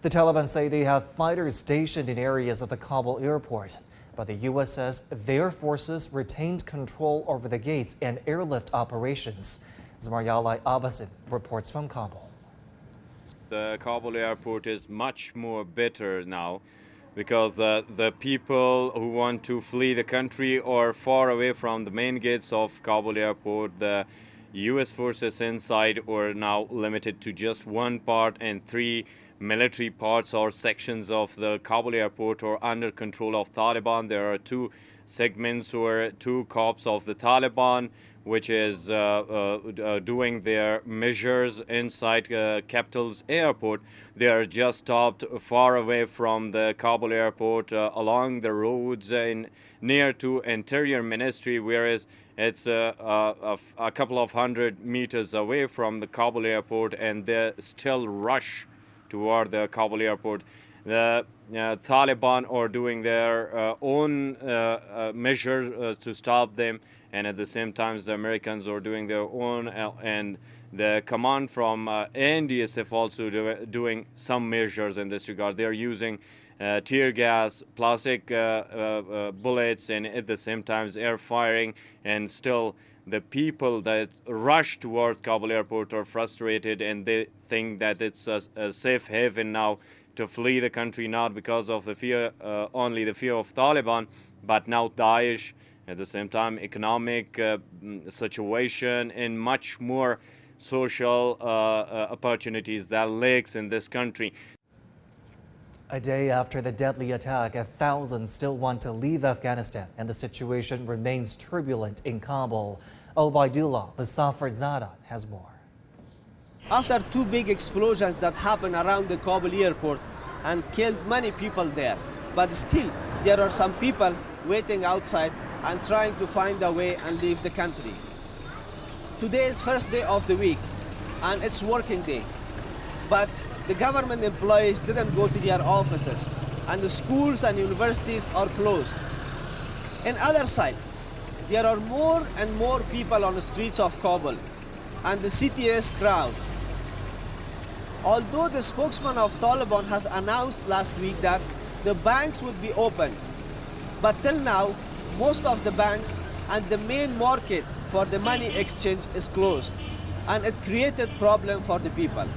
The Taliban say they have fighters stationed in areas of the Kabul airport, but the U.S. says their forces retained control over the gates and airlift operations. Zmaryalai Abbasin reports from Kabul. The Kabul airport is much more better now because the people who want to flee the country or far away from the main gates of Kabul airport, the U.S. forces inside are now limited to just one part, and 3 military parts or sections of the Kabul airport are under control of Taliban. There are 2 segments or 2 corps of the Taliban which is doing their measures inside capital's airport. They are just stopped far away from the Kabul airport along the roads near to Interior Ministry, whereas it's a couple of 100 meters away from the Kabul airport, and they still rush toward the Kabul airport. The Taliban are doing their own measures to stop them, and at the same time the Americans are doing their own, and the command from NDSF also doing some measures in this regard. They're using tear gas, plastic bullets, and at the same time air firing, and still the people that rush towards Kabul airport are frustrated, and they think that it's a safe haven now to flee the country, not because of the fear, only the fear of Taliban, but now Daesh, at the same time economic situation and much more social opportunities that lacks in this country. A day after the deadly attack, 1,000 still want to leave Afghanistan, and the situation remains turbulent in Kabul. Obaidullah Musafirzada has more. After 2 big explosions that happened around the Kabul airport and killed many people there, but still there are some people waiting outside and trying to find a way and leave the country. Today is first day of the week and it's working day, but the government employees didn't go to their offices and the schools and universities are closed. On the other side, there are more and more people on the streets of Kabul and the city is crowded. Although the spokesman of Taliban has announced last week that the banks would be open, but till now, most of the banks and the main market for the money exchange is closed, and it created problem for the people.